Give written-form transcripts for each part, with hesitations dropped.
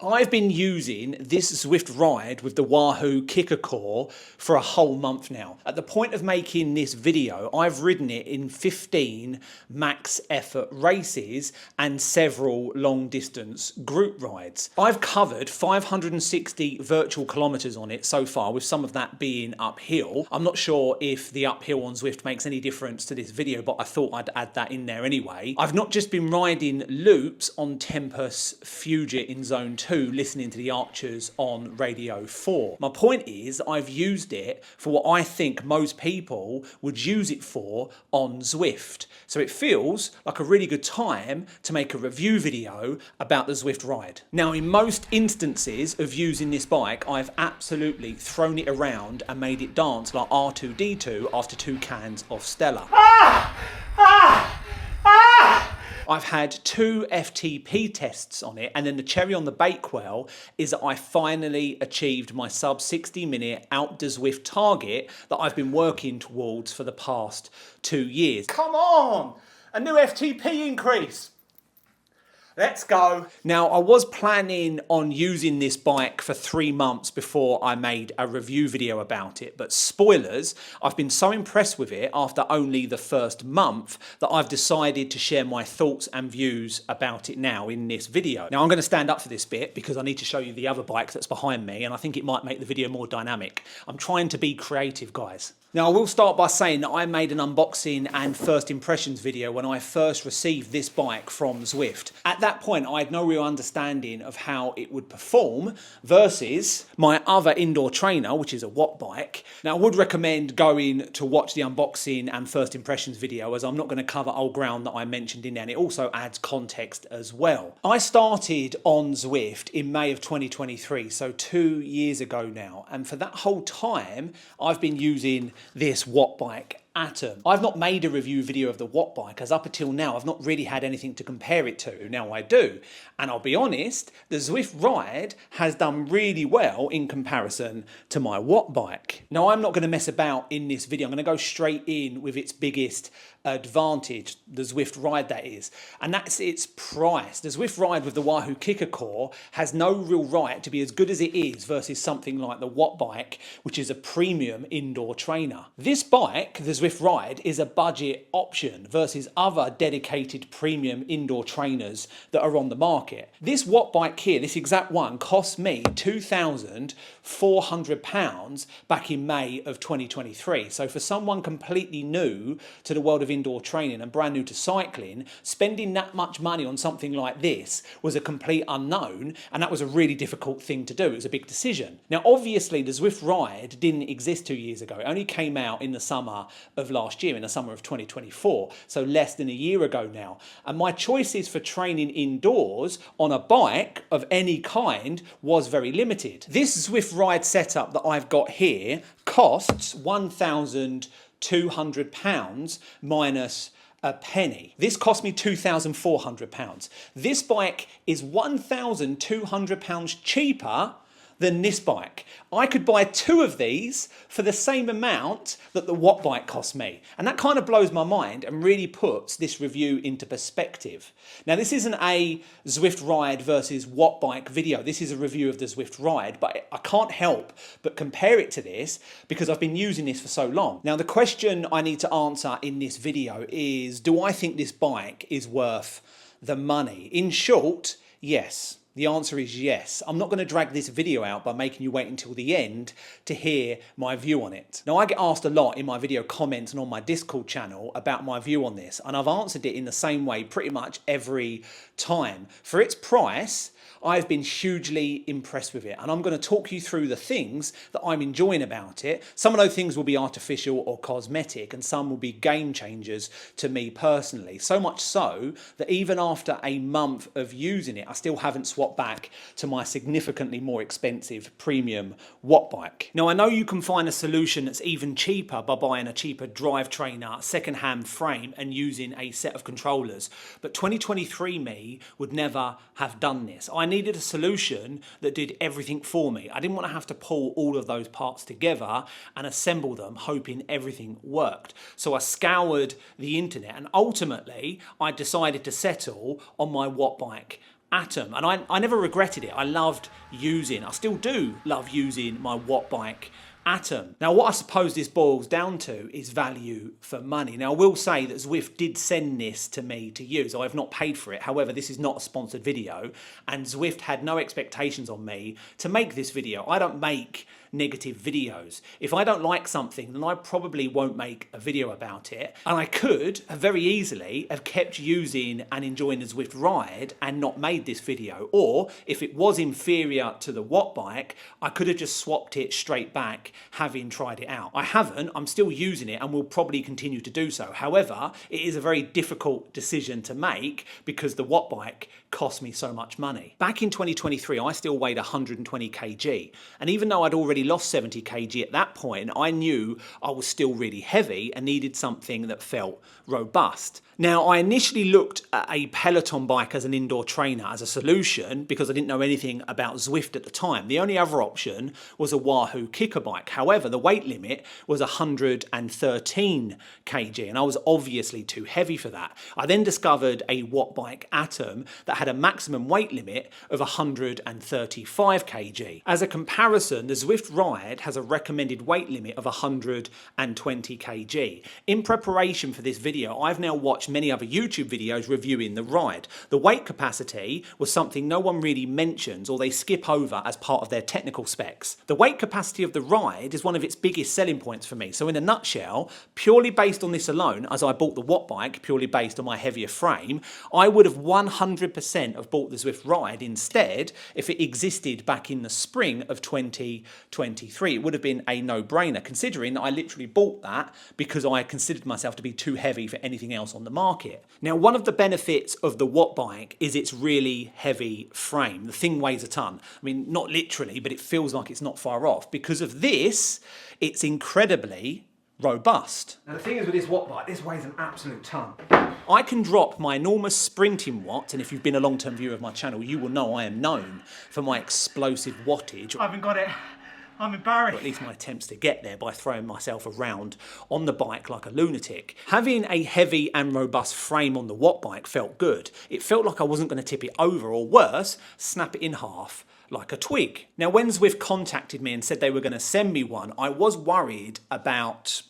I've been using this Zwift Ride with the Wahoo Kicker Core for a whole month now. At the point of making this video, I've ridden it in 15 max effort races and several long distance group rides. I've covered 560 virtual kilometers on it so far, with some of that being uphill. I'm not sure if the uphill on Zwift makes any difference to this video, but I thought I'd add that in there anyway. I've not just been riding loops on Tempus Fugit in Zone 2, listening to the Archers on Radio 4. My point is, I've used it for what I think most people would use it for on Zwift. So it feels like a really good time to make a review video about the Zwift Ride. Now, in most instances of using this bike, I've absolutely thrown it around and made it dance like R2-D2 after 2 cans of Stella. I've had 2 FTP tests on it, and then the cherry on the bakewell is that I finally achieved my sub 60-minute out to Zwift target that I've been working towards for the past 2 years. Come on! A new FTP increase! Let's go. Now, I was planning on using this bike for 3 months before I made a review video about it, but spoilers, I've been so impressed with it after only the first month that I've decided to share my thoughts and views about it now in this video. Now, I'm going to stand up for this bit because I need to show you the other bike that's behind me, and I think it might make the video more dynamic. I'm trying to be creative, guys. Now, I will start by saying that I made an unboxing and first impressions video when I first received this bike from Zwift. At that point, I had no real understanding of how it would perform versus my other indoor trainer, which is a watt bike. Now, I would recommend going to watch the unboxing and first impressions video, as I'm not going to cover old ground that I mentioned in there, and it also adds context as well. I started on Zwift in May of 2023, so 2 years ago now, and for that whole time, I've been using this watt bike Atom. I've not made a review video of the watt bike, as up until now I've not really had anything to compare it to. Now I do, and I'll be honest, the Zwift Ride has done really well in comparison to my watt bike. Now, I'm not going to mess about in this video. I'm going to go straight in with its biggest advantage, the Zwift Ride that is, and that's its price. The Zwift Ride with the Wahoo Kicker Core has no real right to be as good as it is versus something like the watt bike, which is a premium indoor trainer. This bike, the Zwift Ride, is a budget option versus other dedicated premium indoor trainers that are on the market. This watt bike here, this exact one, cost me £2,400 back in May of 2023. So for someone completely new to the world of indoor training and brand new to cycling, spending that much money on something like this was a complete unknown, and that was a really difficult thing to do. It was a big decision. Now, obviously, the Zwift Ride didn't exist 2 years ago. It only came out in the summer of last year, in the summer of 2024, so less than a year ago now. And my choices for training indoors on a bike of any kind was very limited. This Zwift Ride setup that I've got here costs £1,200 minus a penny. This cost me £2,400. This bike is £1,200 cheaper than this bike. I could buy 2 of these for the same amount that the watt bike cost me. And that kind of blows my mind and really puts this review into perspective. Now, this isn't a Zwift Ride versus watt bike video. This is a review of the Zwift Ride, but I can't help but compare it to this because I've been using this for so long. Now, the question I need to answer in this video is, do I think this bike is worth the money? In short, yes. The answer is yes. I'm not going to drag this video out by making you wait until the end to hear my view on it. Now, I get asked a lot in my video comments and on my Discord channel about my view on this, and I've answered it in the same way pretty much every time. For its price, I've been hugely impressed with it, and I'm going to talk you through the things that I'm enjoying about it. Some of those things will be artificial or cosmetic, and some will be game changers to me personally. So much so that even after a month of using it, I still haven't swapped back to my significantly more expensive premium watt bike. Now, I know you can find a solution that's even cheaper by buying a cheaper drive trainer, second-hand frame, and using a set of controllers, but 2023 me would never have done this. I needed a solution that did everything for me. I didn't want to have to pull all of those parts together and assemble them, hoping everything worked. So I scoured the internet, and ultimately I decided to settle on my watt bike Atom, and I never regretted it. I still do love using my Watt Bike Atom. Now, what I suppose this boils down to is value for money. Now, I will say that Zwift did send this to me to use. I have not paid for it. However, this is not a sponsored video, and Zwift had no expectations on me to make this video. I don't make negative videos. If I don't like something, then I probably won't make a video about it. And I could have very easily have kept using and enjoying the Zwift Ride and not made this video. Or if it was inferior to the Watt Bike, I could have just swapped it straight back, having tried it out. I haven't. I'm still using it and will probably continue to do so. However, it is a very difficult decision to make because the Watt Bike cost me so much money. Back in 2023, I still weighed 120 kg. And even though I'd already lost 70 kg at that point, I knew I was still really heavy and needed something that felt robust. Now, I initially looked at a Peloton bike as an indoor trainer as a solution because I didn't know anything about Zwift at the time. The only other option was a Wahoo kicker bike. However, the weight limit was 113 kg and I was obviously too heavy for that. I then discovered a Watt Bike Atom that had a maximum weight limit of 135 kg. As a comparison, the Zwift Ride has a recommended weight limit of 120 kg. In preparation for this video, I've now watched many other YouTube videos reviewing the Ride. The weight capacity was something no one really mentions or they skip over as part of their technical specs. The weight capacity of the Ride is one of its biggest selling points for me. So in a nutshell, purely based on this alone, as I bought the Watt Bike purely based on my heavier frame, I would have 100% have bought the Zwift Ride instead if it existed back in the spring of 2023. It would have been a no-brainer considering that I literally bought that because I considered myself to be too heavy for anything else on the market. Now, one of the benefits of the Watt Bike is its really heavy frame. The thing weighs a ton. I mean, not literally, but it feels like it's not far off. Because of this, it's incredibly robust. Now the thing is with this Watt Bike, this weighs an absolute ton. I can drop my enormous sprinting watts, and if you've been a long-term viewer of my channel, you will know I am known for my explosive wattage. I haven't got it. I'm embarrassed. Or at least my attempts to get there by throwing myself around on the bike like a lunatic. Having a heavy and robust frame on the Watt Bike felt good. It felt like I wasn't going to tip it over, or worse, snap it in half like a twig. Now, when Zwift contacted me and said they were going to send me one, I was worried about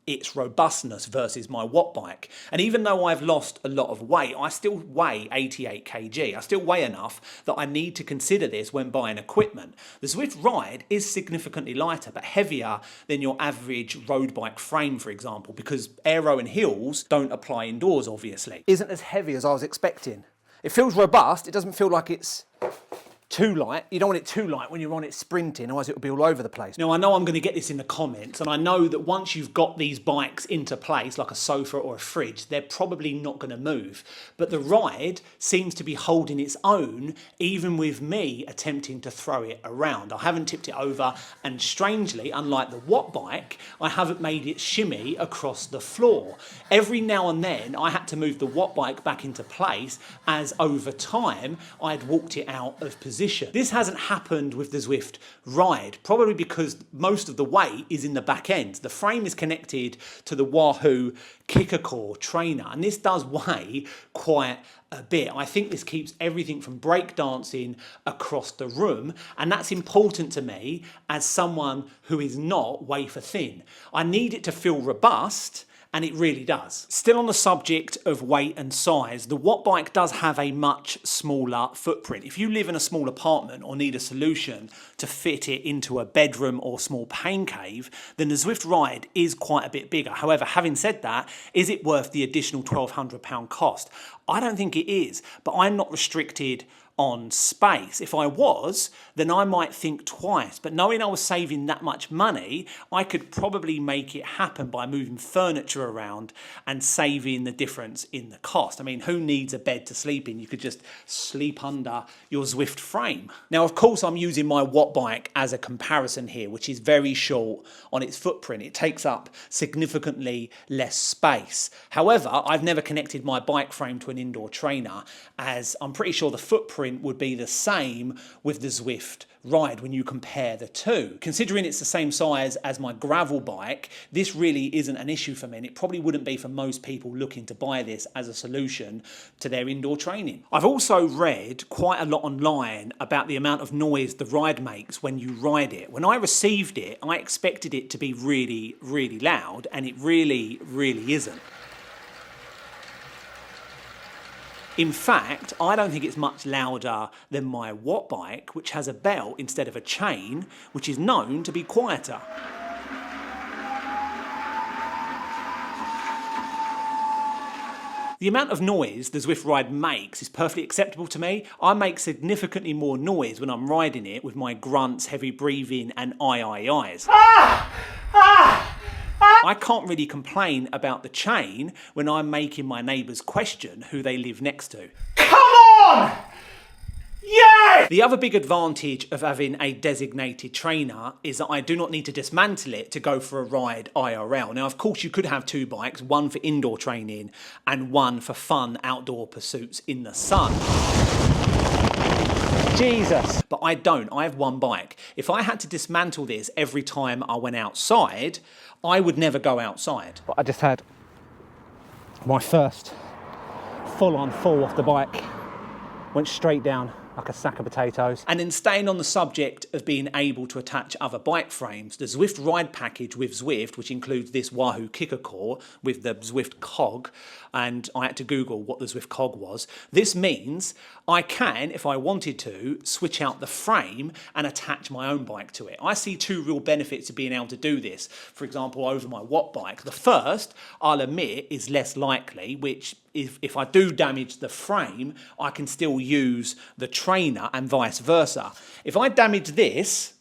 its robustness versus my Watt Bike. And even though I've lost a lot of weight, I still weigh 88 kg. I still weigh enough that I need to consider this when buying equipment. The Zwift Ride is significantly lighter, but heavier than your average road bike frame, for example, because aero and hills don't apply indoors, obviously. Isn't as heavy as I was expecting. It feels robust. It doesn't feel like it's too light. You don't want it too light when you're on it sprinting, otherwise it'll be all over the place. Now, I know I'm going to get this in the comments, and I know that once you've got these bikes into place, like a sofa or a fridge, they're probably not going to move. But the Ride seems to be holding its own, even with me attempting to throw it around. I haven't tipped it over, and strangely, unlike the Watt Bike, I haven't made it shimmy across the floor. Every now and then, I had to move the Watt Bike back into place, as over time, I'd walked it out of position. This hasn't happened with the Zwift Ride, probably because most of the weight is in the back end. The frame is connected to the Wahoo kicker core trainer, and this does weigh quite a bit. I think this keeps everything from breakdancing across the room, and that's important to me as someone who is not wafer thin. I need it to feel robust, and it really does. Still on the subject of weight and size, the Watt Bike does have a much smaller footprint. If you live in a small apartment or need a solution to fit it into a bedroom or small pain cave, then the Zwift Ride is quite a bit bigger. However, having said that, is it worth the additional £1,200 cost? I don't think it is, but I'm not restricted on space. If I was, then I might think twice. But knowing I was saving that much money, I could probably make it happen by moving furniture around and saving the difference in the cost. I mean, who needs a bed to sleep in? You could just sleep under your Zwift frame. Now, of course, I'm using my Watt Bike as a comparison here, which is very short on its footprint. It takes up significantly less space. However, I've never connected my bike frame to an indoor trainer, as I'm pretty sure the footprint footprint would be the same with the Zwift Ride when you compare the two. Considering it's the same size as my gravel bike, this really isn't an issue for me, and it probably wouldn't be for most people looking to buy this as a solution to their indoor training. I've also read quite a lot online about the amount of noise the ride makes when you ride it. When I received it, I expected it to be really, really loud, and it really, really isn't. In fact, I don't think it's much louder than my watt bike, which has a belt instead of a chain, which is known to be quieter. The amount of noise the Zwift Ride makes is perfectly acceptable to me. I make significantly more noise when I'm riding it with my grunts, heavy breathing and eyes. I can't really complain about the chain when I'm making my neighbours question who they live next to. Come on! Yes! The other big advantage of having a designated trainer is that I do not need to dismantle it to go for a ride IRL. Now, of course, you could have two bikes, one for indoor training and one for fun outdoor pursuits in the sun. Jesus. But I don't. I have one bike. If I had to dismantle this every time I went outside, I would never go outside. But I just had my first full-on fall off the bike. Went straight down like a sack of potatoes. And then staying on the subject of being able to attach other bike frames, the Zwift Ride package with Zwift, which includes this Wahoo kicker core with the Zwift cog, and I had to Google what the Zwift cog was. This means I can, if I wanted to, switch out the frame and attach my own bike to it. I see two real benefits of being able to do this. For example, over my watt bike. The first, I'll admit, is less likely, which if I do damage the frame, I can still use the trainer and vice versa. If I damage this,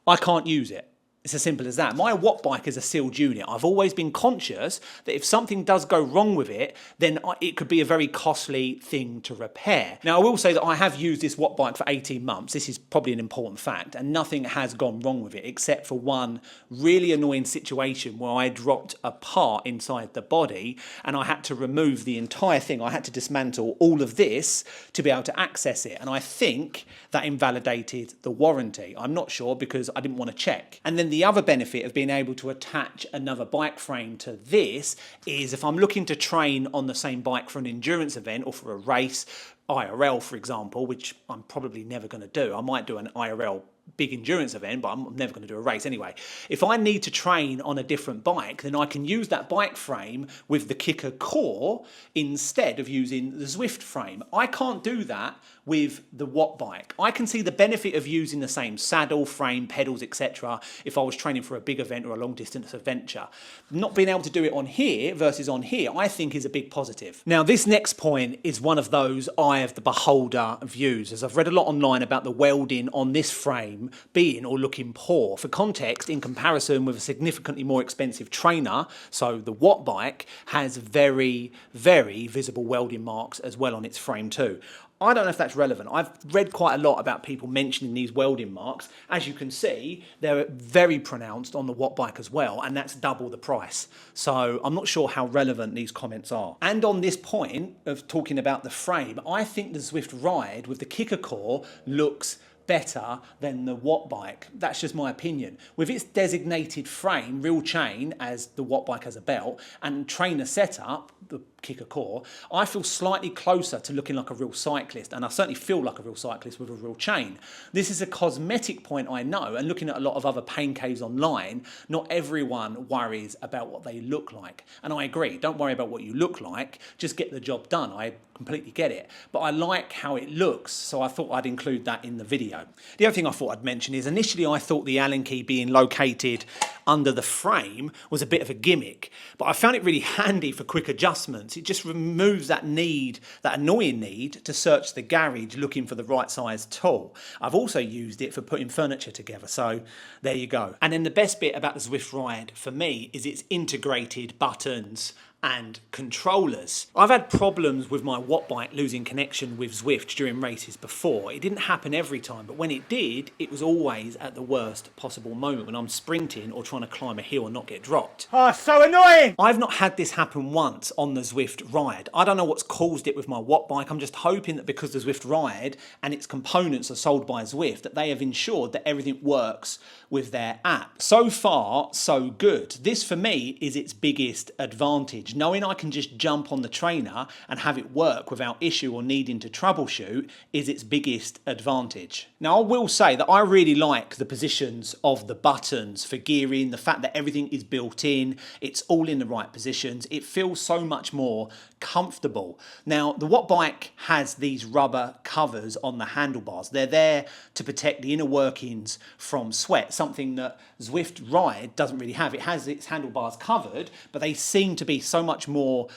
I can't use it. It's as simple as that. My watt bike is a sealed unit. I've always been conscious that if something does go wrong with it, then it could be a very costly thing to repair. Now, I will say that I have used this watt bike for 18 months. This is probably an important fact, and nothing has gone wrong with it except for one really annoying situation where I dropped a part inside the body and I had to remove the entire thing. I had to dismantle all of this to be able to access it, and I think that invalidated the warranty. I'm not sure because I didn't want to check. And then the other benefit of being able to attach another bike frame to this is if I'm looking to train on the same bike for an endurance event or for a race, IRL for example, which I'm probably never going to do. I might do an IRL big endurance event, but I'm never going to do a race anyway. If I need to train on a different bike, then I can use that bike frame with the kicker core instead of using the Zwift frame. I can't do that with the watt bike. I can see the benefit of using the same saddle, frame, pedals, etc. if I was training for a big event or a long distance adventure. Not being able to do it on here versus on here, I think is a big positive. Now, this next point is one of those eye of the beholder views, as I've read a lot online about the welding on this frame being or looking poor. For context, in comparison with a significantly more expensive trainer, so the watt bike has very, very visible welding marks as well on its frame too. I don't know if that's relevant. I've read quite a lot about people mentioning these welding marks. As you can see, they're very pronounced on the watt bike as well, and that's double the price. So I'm not sure how relevant these comments are. And on this point of talking about the frame, I think the Zwift Ride with the kicker core looks better than the watt bike. That's just my opinion. With its designated frame, real chain, as the watt bike has a belt, and trainer setup, the kicker core, I feel slightly closer to looking like a real cyclist, and I certainly feel like a real cyclist with a real chain. This is a cosmetic point, I know, and looking at a lot of other pain caves online, not everyone worries about what they look like. And I agree, don't worry about what you look like, just get the job done. I completely get it. But I like how it looks, so I thought I'd include that in the video. The other thing I thought I'd mention is initially I thought the Allen key being located under the frame was a bit of a gimmick, but I found it really handy for quick adjustments. It just removes that need, that annoying need to search the garage looking for the right size tool. I've also used it for putting furniture together, so there you go. And then the best bit about the Zwift Ride for me is its integrated buttons and controllers. I've had problems with my watt bike losing connection with Zwift during races before. It didn't happen every time, but when it did, it was always at the worst possible moment when I'm sprinting or trying to climb a hill and not get dropped. Oh, so annoying! I've not had this happen once on the Zwift Ride. I don't know what's caused it with my watt bike. I'm just hoping that because the Zwift Ride and its components are sold by Zwift, that they have ensured that everything works with their app. So far, so good. This for me is its biggest advantage. Knowing I can just jump on the trainer and have it work without issue or needing to troubleshoot is its biggest advantage. Now I will say that I really like the positions of the buttons for gearing, the fact that everything is built in, it's all in the right positions. It feels so much more comfortable. Now the watt bike has these rubber covers on the handlebars. They're there to protect the inner workings from sweat, something that Zwift Ride doesn't really have. It has its handlebars covered, but they seem to be so much more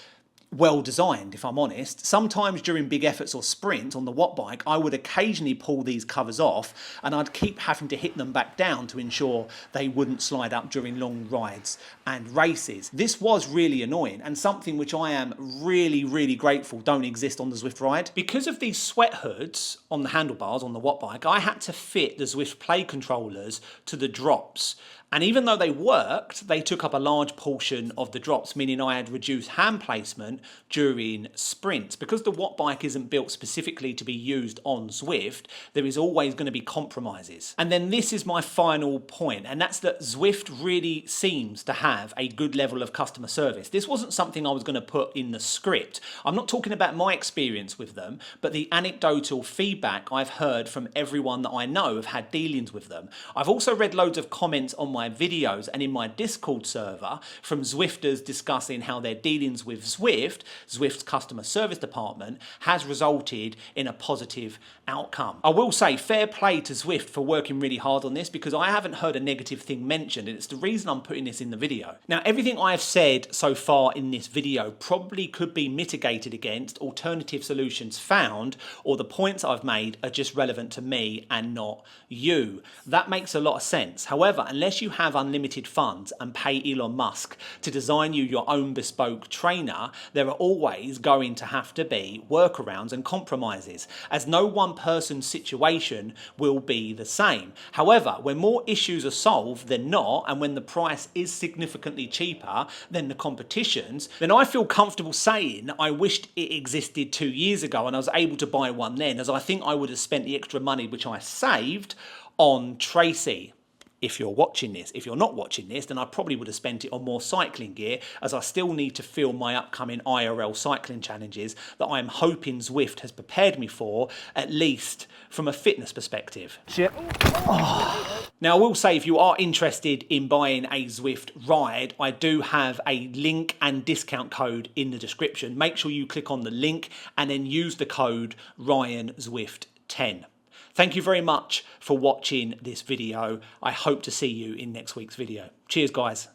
well designed, if I'm honest. Sometimes during big efforts or sprints on the watt bike, I would occasionally pull these covers off and I'd keep having to hit them back down to ensure they wouldn't slide up during long rides and races. This was really annoying and something which I am really grateful don't exist on the Zwift Ride. Because of these sweat hoods on the handlebars on the watt bike, I had to fit the Zwift Play controllers to the drops. And even though they worked, they took up a large portion of the drops, meaning I had reduced hand placement during sprints. Because the watt bike isn't built specifically to be used on Zwift, there is always going to be compromises. And then this is my final point, and that's that Zwift really seems to have a good level of customer service. This wasn't something I was going to put in the script. I'm not talking about my experience with them, but the anecdotal feedback I've heard from everyone that I know have had dealings with them. I've also read loads of comments on my videos and in my Discord server from Zwifters discussing how their dealings with Zwift's customer service department has resulted in a positive outcome. I will say fair play to Zwift for working really hard on this because I haven't heard a negative thing mentioned and it's the reason I'm putting this in the video. Now everything I have said so far in this video probably could be mitigated against, alternative solutions found, or the points I've made are just relevant to me and not you. That makes a lot of sense. However, unless you have unlimited funds and pay Elon Musk to design you your own bespoke trainer, there are always going to have to be workarounds and compromises, as no one person's situation will be the same. However, when more issues are solved than not, and when the price is significantly cheaper than the competition's, then I feel comfortable saying I wished it existed 2 years ago and I was able to buy one then, as I think I would have spent the extra money which I saved on Tracy. If you're watching this. If you're not watching this, then I probably would have spent it on more cycling gear, as I still need to film my upcoming IRL cycling challenges that I'm hoping Zwift has prepared me for, at least from a fitness perspective. Shit. Now I will say, if you are interested in buying a Zwift Ride, I do have a link and discount code in the description. Make sure you click on the link and then use the code RyanZwift10. Thank you very much for watching this video. I hope to see you in next week's video. Cheers, guys.